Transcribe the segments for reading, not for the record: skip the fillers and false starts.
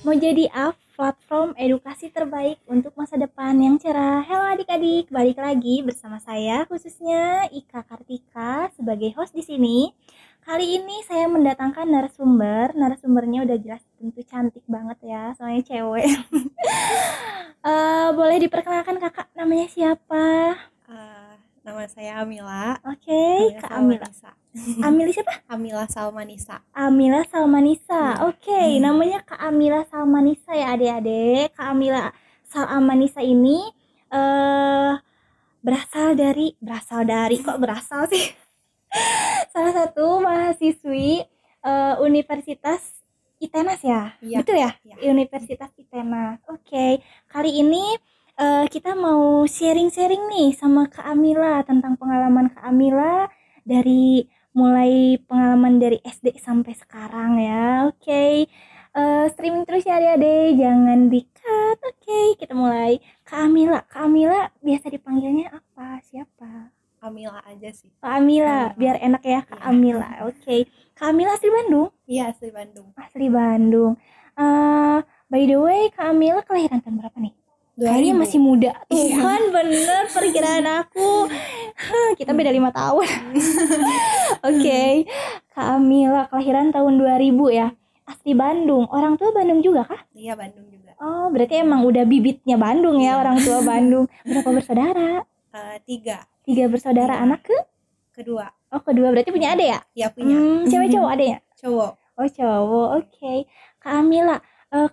mau jadi platform edukasi terbaik untuk masa depan yang cerah. Halo adik-adik, balik lagi bersama saya khususnya Ika Kartika sebagai host di sini. Kali ini saya mendatangkan narasumbernya udah jelas tentu cantik banget ya, soalnya cewek. Boleh diperkenalkan kakak, namanya siapa? Nama saya Amila. Oke, Kak Amila. Amila siapa? Amila Salmanisa. Amila Salmanisa. Oke, namanya Kak Amila Salmanisa ya adik-adik. Kak Amila Salmanisa ini berasal dari kok berasal sih? Salah satu mahasiswi Universitas ITENAS ya. Iya. Betul ya? Iya. Universitas ITENAS. Oke. Kali ini kita mau sharing-sharing nih sama Kak Amila tentang pengalaman Kak Amila dari mulai pengalaman dari SD sampai sekarang ya. Oke. Streaming terus ya adik-adik, jangan di-cut. Oke, kita mulai. Kak Amila biasa dipanggilnya apa? Siapa? Amila aja sih. Kak Amila, biar enak ya Kak Amila. Oke. Kak Amila asli Bandung? Iya, asli Bandung. Asli Bandung. By the way, Kak Amila kelahiran tahun berapa nih? Kayaknya masih muda tuh kan, bener perkiraan aku. Kita beda 5 tahun. Oke. Kak Amila kelahiran tahun 2000 ya. Asli Bandung. Orang tua Bandung juga kah? Iya, Bandung juga. Oh, berarti emang udah bibitnya Bandung ya, orang tua Bandung. Berapa bersaudara? 3 bersaudara. Iya. Anak Kedua. Oh, kedua. Berarti punya adik ya? Iya, punya. Cewek cowok adiknya? Cowok. Oh, cowok. Oke. Kak Amila,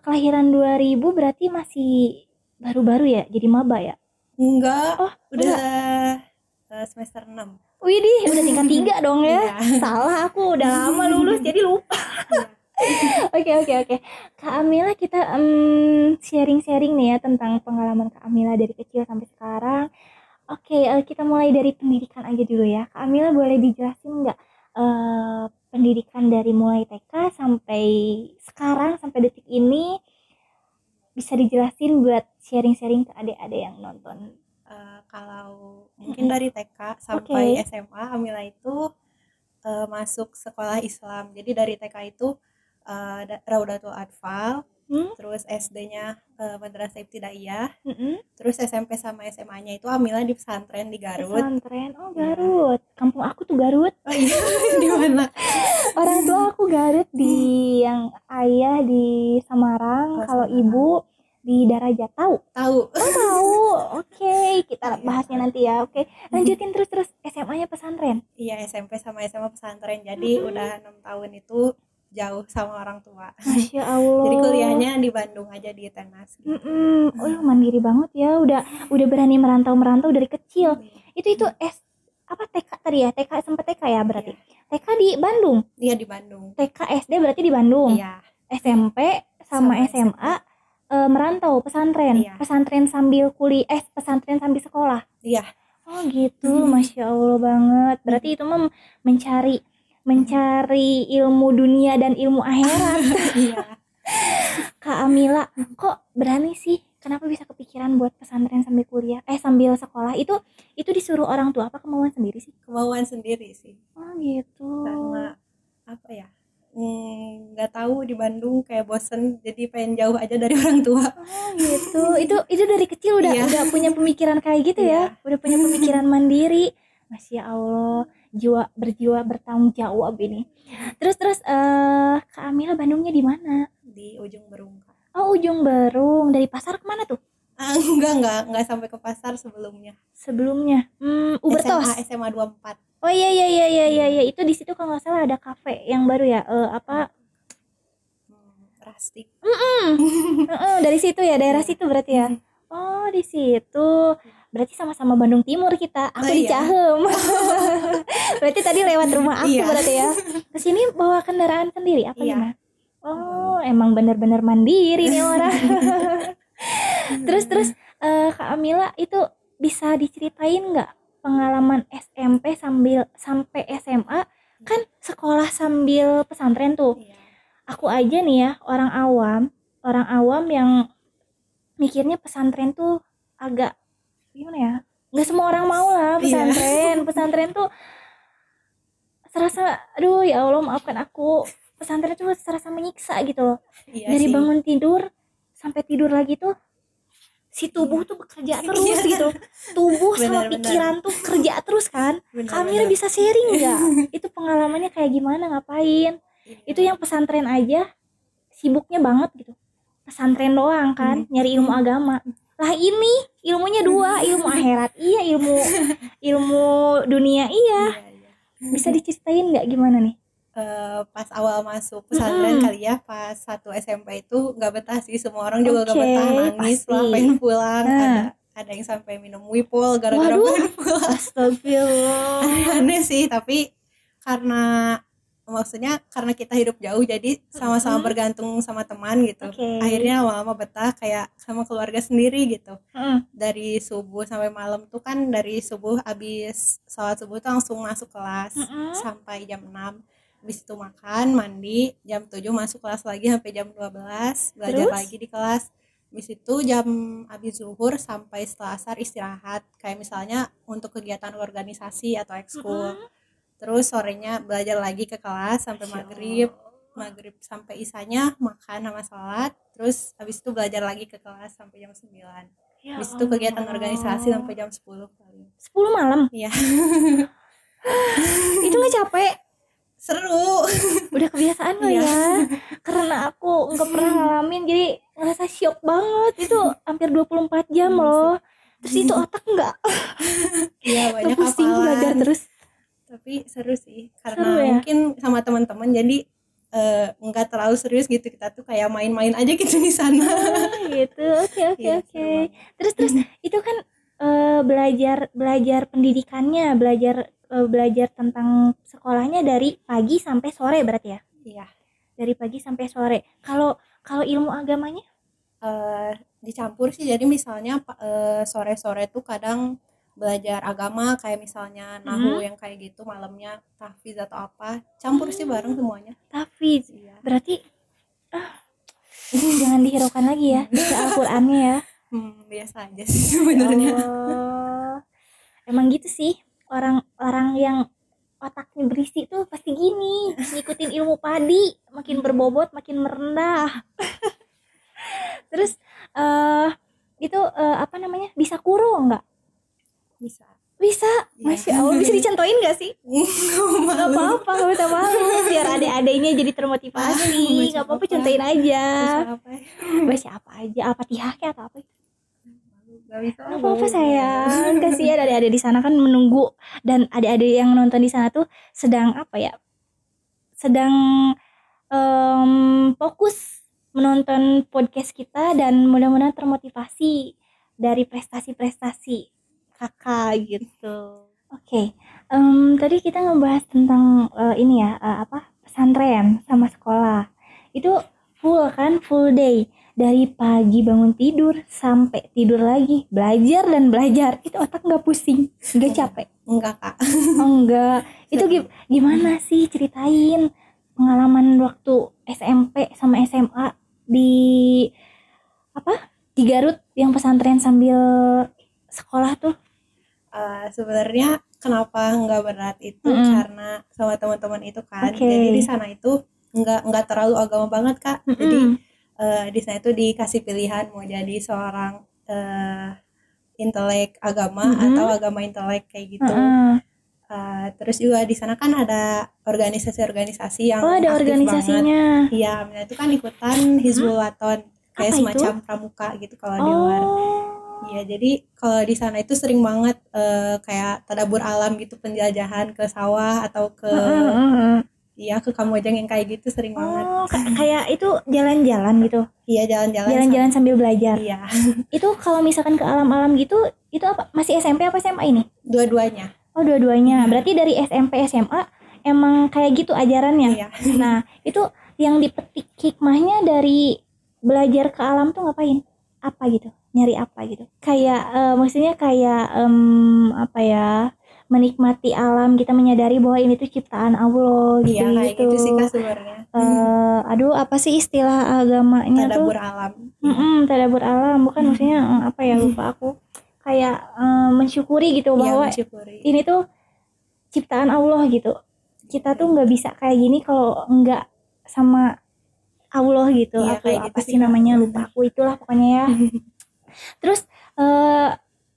kelahiran 2000 berarti masih baru-baru ya, jadi maba ya? Enggak. Oh, udah semester 6. Widih, udah tingkat 3 dong ya. Iya. Salah aku, udah lama lulus jadi lupa. Oke. Kak Amila, kita sharing-sharing nih ya tentang pengalaman Kak Amila dari kecil sampai sekarang. Oke, kita mulai dari pendidikan aja dulu ya. Kak Amila boleh dijelasin nggak pendidikan dari mulai TK sampai sekarang, sampai detik ini, bisa dijelasin buat sharing-sharing ke adik-adik yang nonton. Kalau mungkin dari TK sampai SMA, Amila itu masuk sekolah Islam. Jadi dari TK itu Raudatul Atfal, terus SD-nya Madrasah Ibtidaiyah, terus SMP sama SMA-nya itu Amila di pesantren di Garut. Pesantren, oh Garut. Kampung aku tuh Garut. Oh iya, di mana? Orang tua aku Garut, yang ayah di Semarang, kalau ibu di Darajat. Tahu? Tahu. Oke, kita bahasnya nanti ya. Oke, lanjutin terus SMA-nya pesantren. Iya, SMP sama SMA pesantren. Jadi udah 6 tahun itu jauh sama orang tua. Masya Allah. Jadi kuliahnya di Bandung aja di ITENAS. Oh, mandiri banget ya. Udah berani merantau dari kecil. Itu TK tadi ya? TK sampai TK ya berarti. Iya. TK di Bandung. Iya, di Bandung. TK SD berarti di Bandung. Iya. SMP sama SMA merantau pesantren. Iya. Pesantren sambil pesantren sambil sekolah. Iya. Oh gitu. Masya Allah banget. Berarti itu mah mencari ilmu dunia dan ilmu akhirat. Iya. Kak Amila, kok berani sih? Kenapa bisa kepikiran buat pesantren sambil kuliah? Sambil sekolah itu disuruh orang tua apa kemauan sendiri sih? Kemauan sendiri sih. Oh gitu. Karena apa ya? Nggak tahu, di Bandung kayak bosen, jadi pengen jauh aja dari orang tua. Oh gitu. Itu dari kecil udah punya pemikiran kayak gitu ya? Udah punya pemikiran mandiri. Masya Allah, berjiwa bertanggung jawab ini. Terus Kak Amila Bandungnya di mana? Di Ujung Berung. Oh, Ujung Berung. Dari pasar kemana tuh? Enggak sampai ke pasar sebelumnya. Ubertos. SMA 24. Oh iya, itu di situ kalau nggak salah ada kafe yang baru ya, Rustic. Dari situ ya, daerah situ berarti ya. Oh, di situ. Berarti sama-sama Bandung Timur kita. Aku di Cahem. Berarti tadi lewat rumah aku berarti ya. Kesini bawa kendaraan sendiri apa gimana? Oh, emang bener-bener mandiri nih orang. Terus Kak Amila itu bisa diceritain nggak pengalaman SMP sampai SMA? Kan sekolah sambil pesantren tuh. Aku aja nih ya, orang awam yang mikirnya pesantren tuh agak gimana ya? Nggak semua orang mau lah pesantren. Pesantren tuh serasa, aduh ya Allah maafkan aku, pesantren tuh serasa menyiksa gitu loh. Iya Dari sih. bangun tidur sampai tidur lagi tuh si tubuh tuh bekerja terus gitu. Tubuh sama Benar-benar. pikiran tuh kerja terus kan. Kamira Benar-benar. bisa sharing nggak? Itu pengalamannya kayak gimana, ngapain? Itu yang pesantren aja sibuknya banget gitu. Pesantren doang kan, nyari ilmu agama. Lah ini ilmunya 2, ilmu akhirat iya, ilmu dunia iya. Bisa diceritain nggak gimana nih? Pas awal masuk pesantren kali ya, pas 1 SMP itu nggak betah sih, semua orang juga nggak betah, nangis lah pengen pulang. Ada yang sampai minum wipol gara-gara pengen pulang. Astagfirullah. Aneh sih, tapi karena kita hidup jauh jadi sama-sama bergantung sama teman gitu. Akhirnya lama-lama betah kayak sama keluarga sendiri gitu. Dari subuh sampai malam tuh kan, dari subuh habis sholat subuh tuh langsung masuk kelas sampai jam 6. Habis itu makan, mandi, jam 7 masuk kelas lagi sampai jam 12, belajar lagi di kelas. Habis itu habis zuhur sampai setelah asar istirahat, kayak misalnya untuk kegiatan organisasi atau ekskul. Terus sorenya belajar lagi ke kelas sampai maghrib sampai isanya makan sama sholat. Terus habis itu belajar lagi ke kelas sampai jam 9. Habis itu kegiatan organisasi sampai jam 10 paling. 10 malam? Iya. Itu gak capek? Seru. Udah kebiasaan lo ya. Karena aku gak pernah ngalamin, jadi ngerasa syok banget. Itu hampir 24 jam loh. Terus itu otak enggak? Iya, banyak pusing belajar terus. Tapi seru sih, karena mungkin sama teman-teman jadi enggak terlalu serius gitu, kita tuh kayak main-main aja gitu di sana. Gitu. Oke. Terus itu kan belajar pendidikannya, belajar tentang sekolahnya dari pagi sampai sore berarti ya? Iya. Dari pagi sampai sore. Kalau ilmu agamanya? Dicampur sih, jadi misalnya sore-sore tuh kadang belajar agama kayak misalnya nahu yang kayak gitu, malamnya tahfiz atau apa, campur sih bareng semuanya. Tahfiz. Iya. Berarti jangan dihiraukan lagi ya Al-Qur'annya ya. Biasa aja sih sebenarnya. Emang gitu sih, orang yang otaknya berisi tuh pasti gini, ngikutin ilmu padi, makin berbobot makin merendah. Terus itu apa namanya, bisa kuro nggak? Bisa. Masya Allah, bisa dicontohin gak sih? Gak apa-apa, gak usah malu, biar adik-adiknya jadi termotivasi. Gak apa-apa, contohin aja. Baca apa aja, Al-Fatihah kayak atau apa itu? Gak apa-apa sayang, kasihan adik-adik di sana kan menunggu, dan adik-adik yang nonton di sana tuh sedang apa ya? Sedang fokus menonton podcast kita, dan mudah-mudahan termotivasi dari prestasi-prestasi kakak gitu. Oke. Tadi kita ngebahas tentang ini ya, pesantren sama sekolah. Itu full day, dari pagi bangun tidur sampai tidur lagi, belajar dan belajar. Itu otak nggak pusing, nggak capek? Enggak kak. Enggak. Itu gimana sih, ceritain pengalaman waktu SMP sama SMA di Garut yang pesantren sambil sekolah tuh. Sebenarnya kenapa nggak berat itu karena sama teman-teman itu kan. Jadi di sana itu nggak terlalu agama banget kak. Jadi di sana itu dikasih pilihan mau jadi seorang intelek agama atau agama intelek kayak gitu. Terus juga di sana kan ada organisasi-organisasi yang ada aktif organisasinya banget. Iya, itu kan ikutan Hizbul Waton, kayak semacam pramuka gitu kalau di luar. Iya, jadi kalau di sana itu sering banget kayak tadabur alam gitu, penjelajahan ke sawah atau ke ke Kamojang yang kayak gitu sering banget. Kayak itu jalan-jalan gitu. Iya, jalan-jalan sambil belajar. Iya. Itu kalau misalkan ke alam-alam gitu, itu apa? Masih SMP apa SMA ini? Dua-duanya. Oh, dua-duanya. Berarti dari SMP SMA emang kayak gitu ajarannya. Iya. Nah, itu yang dipetik hikmahnya dari belajar ke alam tuh ngapain? Apa gitu? Nyari apa gitu? Kayak maksudnya kayak menikmati alam, kita menyadari bahwa ini tuh ciptaan Allah gitu. Iya, kayak gitu sih Kak sebenarnya. Apa sih istilah agamanya tuh? Tadabur alam. Tadabur alam, bukan maksudnya lupa aku. Kayak mensyukuri gitu bahwa ini tuh ciptaan Allah gitu. Kita tuh nggak bisa kayak gini kalau nggak sama Allah gitu. Iya, Aku kayak apa gitu sih sih, Kak. namanya, lupa aku, itulah pokoknya ya. Terus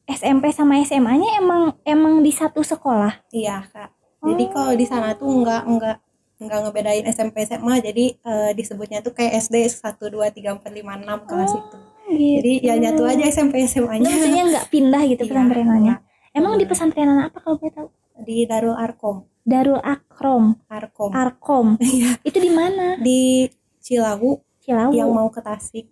SMP sama SMA-nya emang di satu sekolah. Iya, Kak. Jadi kalau di sana tuh enggak ngebedain SMP SMA, jadi disebutnya tuh kayak SD 1 2 3 4 5 6 kelas itu. Gitu. Jadi ya nyatu aja SMP SMA-nya. Maksudnya nggak pindah gitu Iya, pesantrenannya. enggak. Emang di pesantrenan apa kalau boleh tahu? Di Darul Arkom. Darul Akrom. Arkom. Iya. Itu di mana? Di Cilawu Cilawu. yang mau ke Tasik.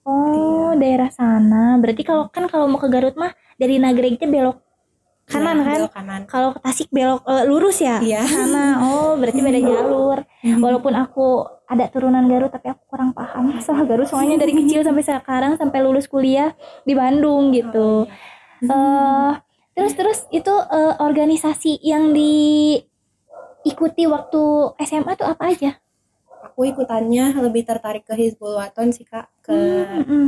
Oh, daerah sana. Berarti kalau mau ke Garut mah dari Nagreg belok kanan Iya, kan? belok kanan. Kalau ke Tasik belok lurus ya? Iya. Sana. Oh, berarti beda jalur. Walaupun aku ada turunan Garut tapi aku kurang paham soal Garut, soalnya dari kecil sampai sekarang sampai lulus kuliah di Bandung gitu. Terus itu organisasi yang diikuti waktu SMA tuh apa aja? Aku ikutannya lebih tertarik ke Hizbul Waton sih, Kak, ke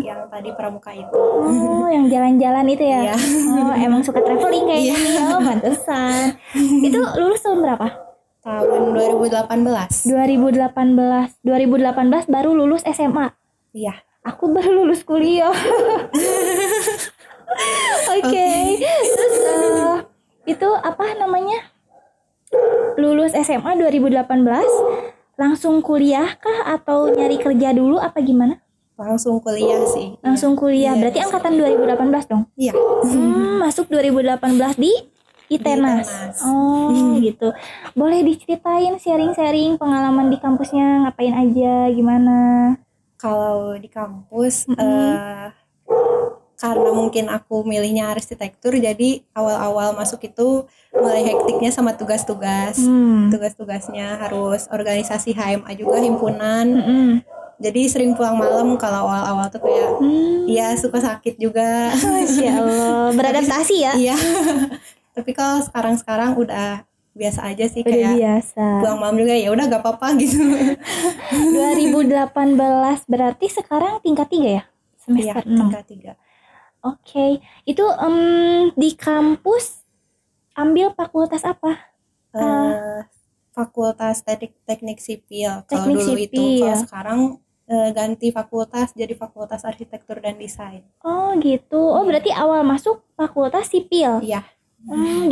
yang tadi pramuka itu. Oh, yang jalan-jalan itu ya? Iya. Oh, emang suka traveling kayaknya. Iya. Oh, pantesan. Itu lulus tahun berapa? Tahun 2018. 2018 baru lulus SMA. Iya. Aku baru lulus kuliah. Oke. Terus itu apa namanya? Lulus SMA 2018 langsung kuliah kah atau nyari kerja dulu apa gimana? Langsung kuliah sih. Langsung kuliah. Berarti angkatan 2018 dong? Iya. Masuk 2018 di ITENAS. Oh, gitu. Boleh diceritain sharing-sharing pengalaman di kampusnya, ngapain aja, gimana? Kalau di kampus karena mungkin aku milihnya arsitektur, jadi awal-awal masuk itu mulai hektiknya sama tugas-tugas. Tugas-tugasnya harus organisasi HMA juga, himpunan. Jadi sering pulang malam kalau awal-awal tuh kayak ya suka sakit juga. Masya Allah, beradaptasi ya? Iya. Tapi kalau sekarang udah biasa aja sih, Udah kayak biasa. pulang malam juga ya udah gak apa-apa gitu. 2018 berarti sekarang tingkat 3 ya? Semester 6. Tingkat 3. Oke. Itu di kampus ambil fakultas apa? Fakultas teknik sipil. Kalau Teknik dulu sipil. itu, kalau sekarang ganti fakultas jadi fakultas arsitektur dan desain. Oh gitu. Oh berarti awal masuk fakultas sipil. Iya.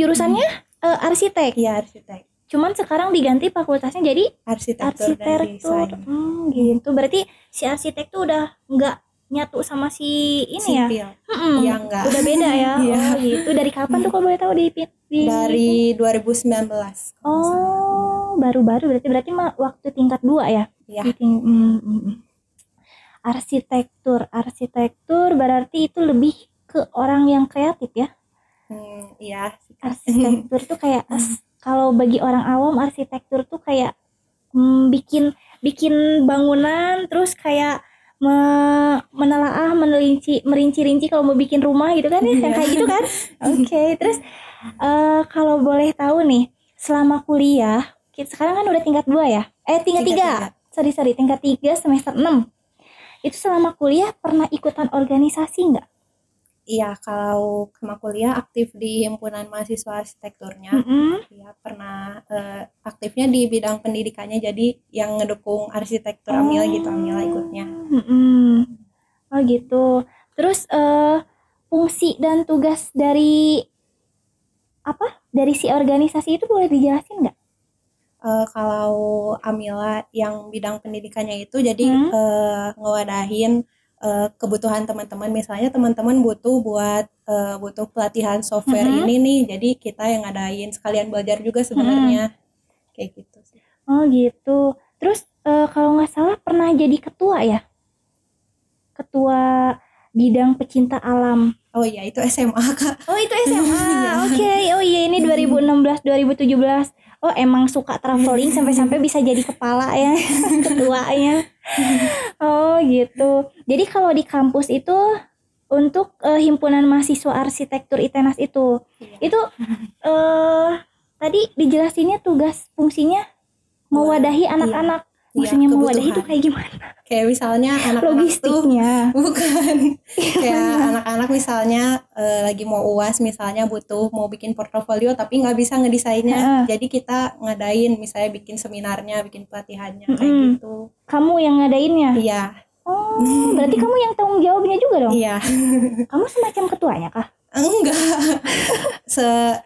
Jurusannya arsitek. Iya, arsitek. Cuman sekarang diganti fakultasnya jadi Arsitektur dan desain. Gitu. Berarti si arsitek tuh udah nggak nyatu sama si ini sipil. ya? Ya enggak. Udah beda ya? Iya. Oh gitu. Dari kapan tuh kalau boleh tahu di Dari 2019. Oh, baru-baru berarti mah waktu tingkat 2 ya? Iya. Arsitektur berarti itu lebih ke orang yang kreatif ya? Iya. Arsitektur tuh kayak kalau bagi orang awam arsitektur tuh kayak bikin bangunan, terus kayak menelaah, merinci-rinci kalau mau bikin rumah gitu kan ya, yang kayak gitu kan. Oke. Terus kalau boleh tahu nih, selama kuliah sekarang kan udah tingkat 2 ya? Tingkat 3. Sorry, tingkat 3 semester 6. Itu selama kuliah pernah ikutan organisasi nggak? Iya, kalau sama kuliah aktif di himpunan mahasiswa arsitekturnya. Ya, pernah aktifnya di bidang pendidikannya, jadi yang ngedukung arsitektur Amila gitu, Amila ikutnya. Oh gitu. Terus fungsi dan tugas dari si organisasi itu boleh dijelasin nggak? Kalau Amila yang bidang pendidikannya itu jadi ngewadahin kebutuhan teman-teman. Misalnya teman-teman butuh pelatihan software ini nih, jadi kita yang ngadain, sekalian belajar juga sebenarnya. Kayak gitu sih. Oh gitu. Terus kalau nggak salah pernah jadi ketua ya? Ketua bidang pecinta alam. Oh iya, itu SMA, Kak. Oh itu SMA. Oke. Oh iya, ini 2016 2017. Oh emang suka traveling sampai bisa jadi kepala ya, ketuanya. Oh gitu. Jadi kalau di kampus itu untuk himpunan mahasiswa arsitektur ITENAS itu tadi dijelasinnya tugas fungsinya mewadahi anak-anak. Maksudnya ya, mewadahi itu kebutuhan. kayak gimana? Kayak misalnya anak-anak tuh Logistiknya. bukan kayak anak-anak misalnya lagi mau UAS misalnya butuh mau bikin portofolio tapi nggak bisa ngedesainnya. Jadi kita ngadain misalnya bikin seminarnya, bikin pelatihannya kayak gitu. Kamu yang ngadainnya? Iya. Oh, berarti kamu yang tanggung jawabnya juga dong? Iya. Kamu semacam ketuanya kah? Enggak.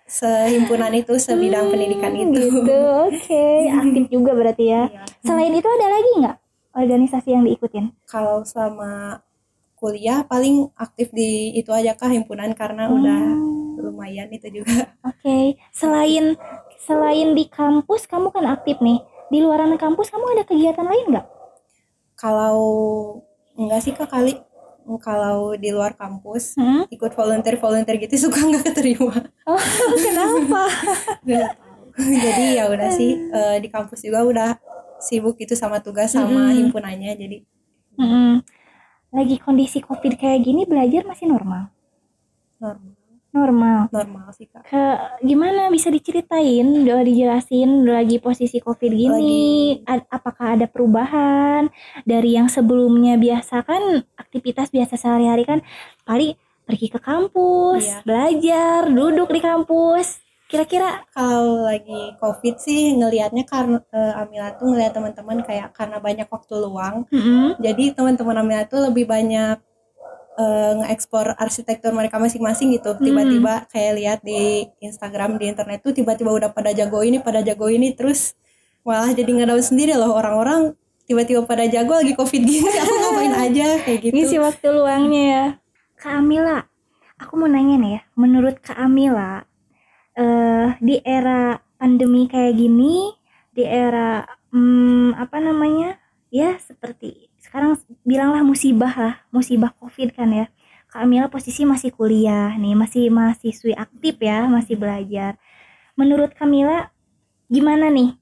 Sehimpunan itu, sebidang pendidikan itu. Gitu, oke. Aktif juga berarti ya. Iya. Selain itu ada lagi nggak organisasi yang diikutin? Kalau sama kuliah paling aktif di itu aja kah, himpunan, karena udah lumayan itu juga. Oke. Selain di kampus kamu kan aktif nih. Di luaran kampus kamu ada kegiatan lain nggak? Kalau enggak sih Kak, kali kalau di luar kampus ikut volunteer gitu suka nggak keterima. Oh, kenapa? Nggak tahu. Jadi ya udah sih, di kampus juga udah sibuk gitu sama tugas sama himpunannya, jadi Lagi kondisi COVID kayak gini belajar masih normal sih Kak. Gimana bisa diceritain, udah dijelasin lagi posisi COVID gini, apakah ada perubahan dari yang sebelumnya? Biasa kan aktivitas biasa sehari-hari kan paling pergi ke kampus, belajar, duduk di kampus. Kira-kira kalau lagi COVID sih ngelihatnya karena Amila tuh ngelihat teman-teman kayak karena banyak waktu luang. Jadi teman-teman Amila tuh lebih banyak nge-ekspor arsitektur mereka masing-masing gitu. Tiba-tiba kayak lihat di Instagram, di internet tuh tiba-tiba udah pada jago ini, terus malah jadi ngedown sendiri loh, orang-orang tiba-tiba pada jago lagi COVID gini, aku ngapain aja kayak gitu. Ngisi waktu luangnya ya. Kak Amila, aku mau nanya nih ya, menurut Kak Amila, di era pandemi kayak gini, di era ya seperti sekarang bilanglah musibah COVID kan ya. Kak Amila posisi masih kuliah nih, masih mahasiswi aktif ya, masih belajar. Menurut Kamila gimana nih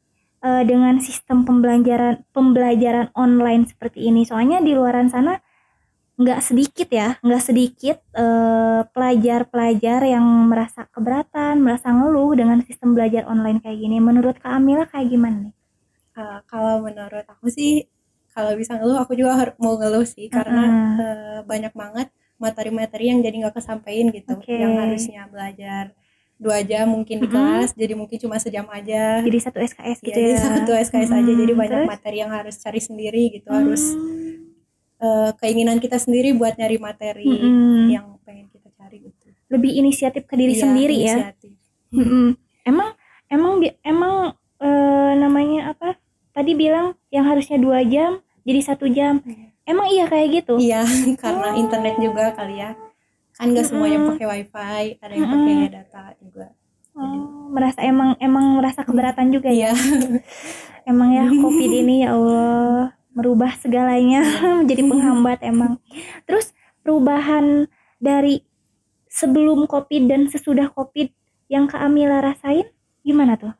dengan sistem pembelajaran online seperti ini? Soalnya di luaran sana nggak sedikit pelajar-pelajar yang merasa keberatan, merasa ngeluh dengan sistem belajar online kayak gini. Menurut Kak Amila kayak gimana nih? Kalau menurut aku sih, kalau bisa ngeluh aku juga mau ngeluh sih, karena banyak banget materi-materi yang jadi nggak kesampaian gitu. Yang harusnya belajar 2 jam mungkin di kelas, jadi mungkin cuma sejam aja. Jadi 1 SKS gitu ya. Jadi 1 SKS aja, jadi banyak materi yang harus cari sendiri gitu. Harus keinginan kita sendiri buat nyari materi yang pengen kita cari gitu. Lebih inisiatif ke diri sendiri inisiatif. Ya. Emang namanya apa? Tadi bilang yang harusnya 2 jam jadi 1 jam. Emang iya kayak gitu? Iya, karena internet juga kali ya. Kan nggak semuanya pakai wifi, ada yang pakai data juga. Emang merasa keberatan juga ya. Emang ya COVID ini ya Allah merubah segalanya menjadi penghambat emang. Terus perubahan dari sebelum COVID dan sesudah COVID yang Kak Amila rasain gimana tuh?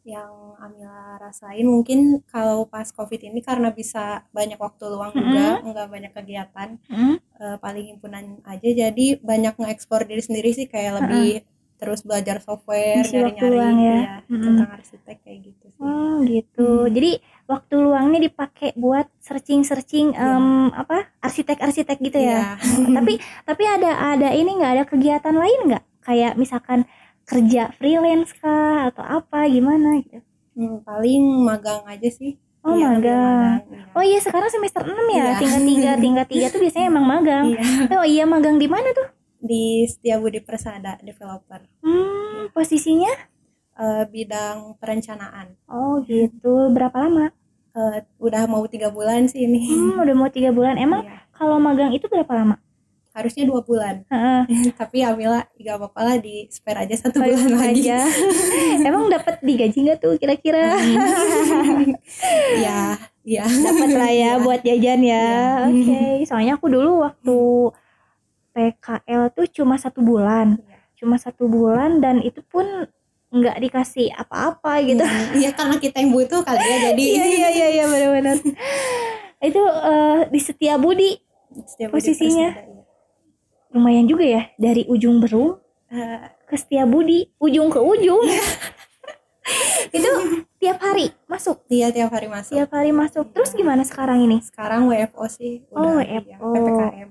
Yang Amila rasain mungkin kalau pas COVID ini karena bisa banyak waktu luang juga, nggak banyak kegiatan, paling himpunan aja, jadi banyak nge-ekspor diri sendiri sih, kayak lebih terus belajar software, nyari-nyari tentang arsitek kayak gitu sih. Gitu. Jadi waktu luangnya dipakai buat searching arsitek gitu ya. Tapi ada ini nggak, ada kegiatan lain nggak? Kayak misalkan kerja freelance kah atau apa gimana gitu? Paling magang aja sih. Magang. Oh iya, sekarang semester 6 ya. Tingkat 3 tuh biasanya emang magang. Oh iya, magang di mana tuh? Di Setiabudi Persada, developer. Posisinya? Bidang perencanaan. Oh gitu. Berapa lama? Udah mau 3 bulan sih ini. Udah mau 3 bulan. Emang kalau magang itu berapa lama? Harusnya 2 bulan. Tapi Amila gak apa-apa lah, di spare aja 1 bulan lagi. Emang dapat digaji nggak tuh kira-kira? Ya. Dapat lah ya buat jajan ya. Oke. Soalnya aku dulu waktu PKL tuh cuma 1 bulan. Cuma 1 bulan dan itu pun nggak dikasih apa-apa gitu. Iya, karena kita yang butuh kali ya, jadi. Iya benar-benar. Itu di Setiabudi posisinya. Lumayan juga ya, dari ujung Berung ke Setiabudi, ujung ke ujung. tiap hari masuk? Iya, tiap hari masuk. Tiap hari masuk. Terus gimana sekarang ini? Sekarang WFO sih. Oh, Udah WFO. PPKM.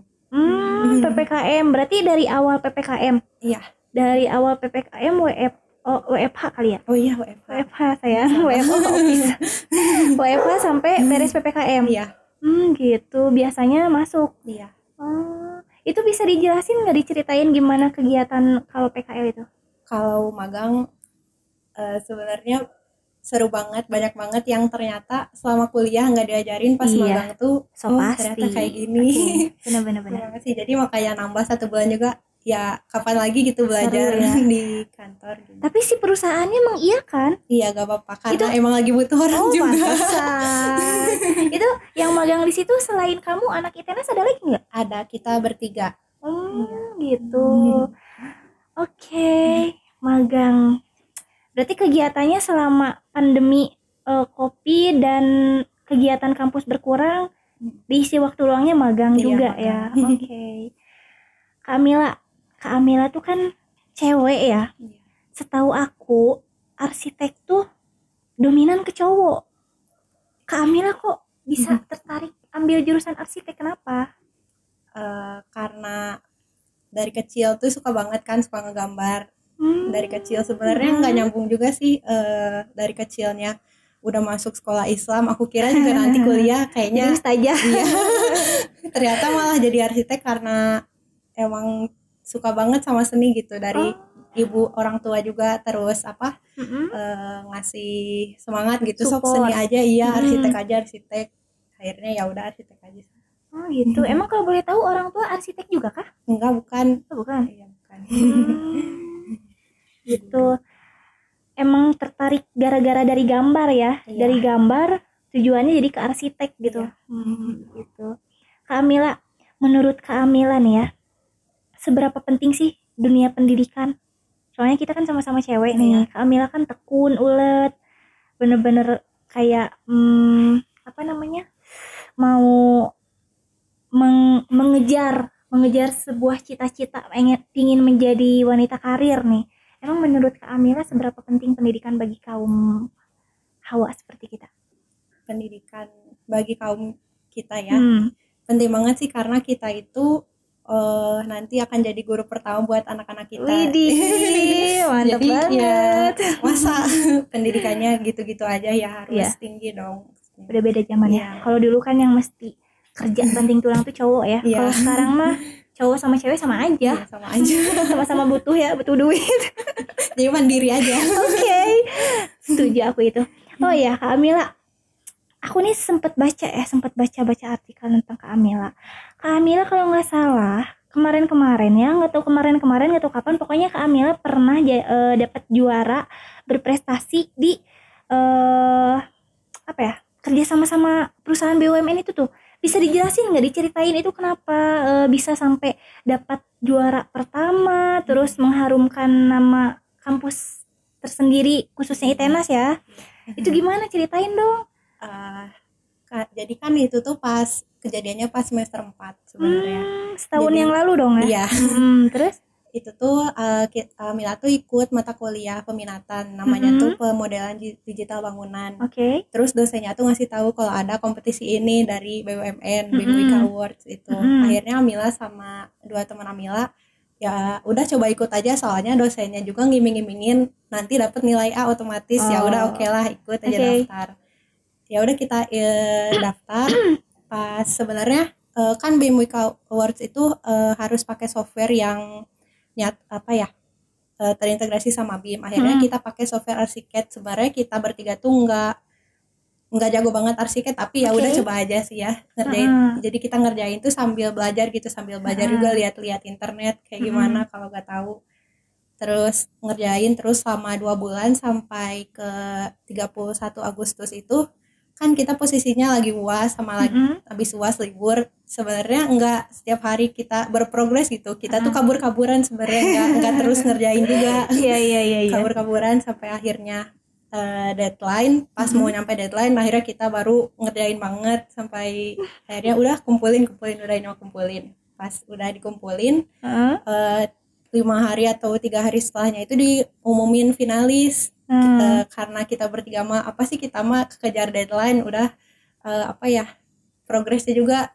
PPKM. Berarti dari awal PPKM? Iya. Dari awal PPKM WFH kali ya? Oh iya, WFH. WFH saya. WFO ke office. WFH sampai beres PPKM? Iya. Gitu. Biasanya masuk? Iya. Oh, itu bisa dijelasin nggak, diceritain gimana kegiatan kalau PKL itu? Kalau magang sebenarnya seru banget, banyak banget yang ternyata selama kuliah nggak diajarin, pas magang tuh ternyata kayak gini. Benar-benar. sih, jadi makanya nambah 1 bulan juga, ya kapan lagi gitu belajar ya di kantor gitu. Tapi si perusahaannya emang iya kan? Iya, gak apa-apa karena emang lagi butuh orang juga. Itu yang magang di situ selain kamu anak ITENAS ada lagi nggak? Ada, kita bertiga. Gitu. Oke. Magang. Berarti kegiatannya selama pandemi COVID dan kegiatan kampus berkurang, diisi waktu luangnya magang juga ya. Oke. Kak Amila tuh kan cewek ya. Setahu aku arsitek tuh dominan ke cowok. Kak Amila kok bisa tertarik ambil jurusan arsitek, kenapa? Karena dari kecil tuh suka banget kan, suka ngegambar. Dari kecil sebenarnya nggak nyambung juga sih, dari kecilnya udah masuk sekolah Islam, aku kira juga nanti kuliah kayaknya ustazah. Iya. Ternyata malah jadi arsitek karena emang suka banget sama seni gitu, dari ibu orang tua juga, terus ngasih semangat gitu, sok seni aja, arsitek. Akhirnya ya udah arsitek aja. Oh gitu. Emang kalau boleh tahu orang tua arsitek juga kah? Enggak, bukan. Bukan. Iya, bukan. Gitu. Emang tertarik gara-gara dari gambar ya? Iya. Dari gambar tujuannya jadi ke arsitek gitu. Gitu. Kak Amila, menurut Kak Amila nih ya, seberapa penting sih dunia pendidikan? Soalnya kita kan sama-sama cewek nih. Kak Amila kan tekun, ulet, bener-bener kayak mau mengejar sebuah cita-cita, ingin menjadi wanita karir nih. Emang menurut Kak Amila seberapa penting pendidikan bagi kaum Hawa seperti kita? Pendidikan bagi kaum kita ya, penting banget sih, karena kita itu nanti akan jadi guru pertama buat anak-anak kita. Widih, mantap jadi banget. Ya, masa pendidikannya gitu-gitu aja ya, harus tinggi dong. Udah beda zaman ya. Kalau dulu kan yang mesti kerja banting tulang tuh cowok ya. Kalau sekarang mah cowok sama cewek sama aja. Iya, sama aja. Sama-sama butuh duit. Jadi mandiri aja. Oke. Setuju aku itu. Oh ya, Kak Amila. Aku nih sempat baca artikel tentang Kak Amila. Kak Amila kalau nggak salah kemarin-kemarin ya, nggak tahu kapan, pokoknya Kak Amila pernah dapat juara berprestasi di kerja sama perusahaan BUMN itu tuh. Bisa dijelasin nggak, diceritain itu kenapa bisa sampai dapat juara pertama, terus mengharumkan nama kampus tersendiri khususnya ITENAS ya. Itu gimana, ceritain dong. Jadi kan itu tuh kejadiannya pas semester 4 sebenarnya. Setahun yang lalu dong ya. Iya. Terus itu tuh Mila tuh ikut mata kuliah peminatan, namanya tuh pemodelan digital bangunan. Terus dosennya tuh ngasih tahu kalau ada kompetisi ini dari BUMN, BIM Week Awards itu. Akhirnya Mila sama 2 teman Mila ya udah coba ikut aja, soalnya dosennya juga ngiming-ngimingin nanti dapat nilai A otomatis. Ya udah oke lah, ikut aja daftar. Ya udah kita daftar. Pas sebenarnya kan BIM Week Awards itu harus pakai software yang terintegrasi sama BIM. Akhirnya kita pakai software Arsiket. Sebenarnya kita bertiga tuh nggak jago banget Arsiket, tapi ya udah coba aja sih ya ngerjain. Jadi kita ngerjain tuh sambil belajar juga, lihat-lihat internet kayak gimana kalau nggak tahu. Terus ngerjain terus selama 2 bulan sampai ke 31 Agustus itu kan kita posisinya lagi UAS sama lagi habis UAS libur. Sebenarnya enggak setiap hari kita berprogres gitu, kita tuh kabur-kaburan sebenarnya, enggak terus ngerjain juga. Iya. Kabur-kaburan sampai akhirnya deadline. Pas mau nyampe deadline akhirnya kita baru ngerjain banget, sampai akhirnya udah kumpulin. Pas udah dikumpulin 5 hari atau 3 hari setelahnya itu diumumin finalis. Karena kita bertiga mah apa sih, kita mah kejar deadline udah progresnya juga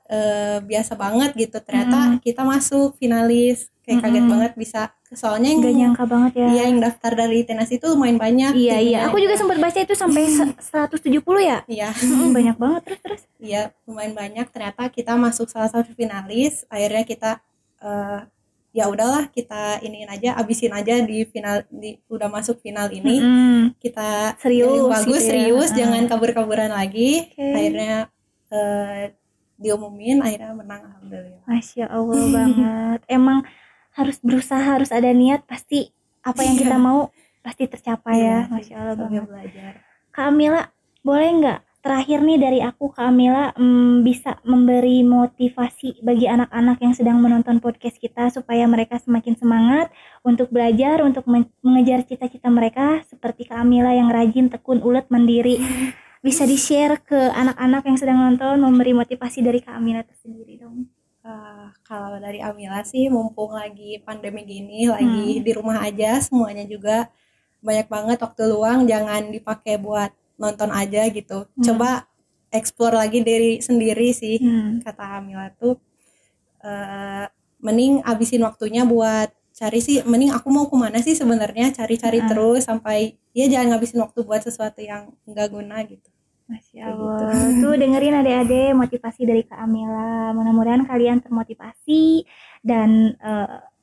biasa banget gitu. Ternyata kita masuk finalis, kayak kaget banget bisa. Soalnya Gak nyangka banget ya. Iya, yang daftar dari ITENAS itu lumayan banyak. Iya, aku juga sempat baca itu sampai 170 ya. Iya. Banyak banget. Terus. Iya, lumayan banyak. Ternyata kita masuk salah satu finalis. Akhirnya kita ya udahlah, kita iniin aja, abisin aja di final, udah masuk final ini. Kita serius bagus gitu serius, jangan kabur-kaburan lagi. Akhirnya diumumin, akhirnya menang, alhamdulillah. Masya Allah banget. Emang harus berusaha, harus ada niat, pasti apa yang kita mau pasti tercapai ya. Masya Allah banget. Belajar. Kak Amila, boleh nggak terakhir nih dari aku, Kak Amila, bisa memberi motivasi bagi anak-anak yang sedang menonton podcast kita supaya mereka semakin semangat untuk belajar, untuk mengejar cita-cita mereka seperti Kak Amila yang rajin, tekun, ulet, mandiri. Bisa di-share ke anak-anak yang sedang nonton, memberi motivasi dari Kak Amila tersendiri dong. Kalau dari Amila sih, mumpung lagi pandemi gini, lagi di rumah aja, semuanya juga banyak banget waktu luang, jangan dipakai buat nonton aja gitu. Coba explore lagi diri sendiri sih. Kata Amila tuh mending abisin waktunya buat cari sih, mending aku mau kemana sih sebenarnya, cari-cari terus sampai ya jangan ngabisin waktu buat sesuatu yang enggak guna gitu. Masya Allah, tuh dengerin adik-adik motivasi dari Kak Amila. Mudah-mudahan kalian termotivasi dan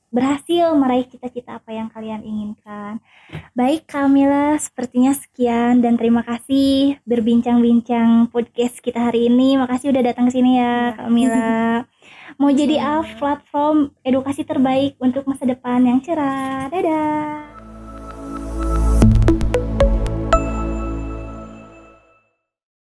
berhasil meraih cita-cita apa yang kalian inginkan. Baik Kak Amila, sepertinya sekian dan terima kasih berbincang-bincang podcast kita hari ini. Makasih udah datang ke sini ya Kak Amila. Mau jadi platform edukasi terbaik untuk masa depan yang cerah. Dadah.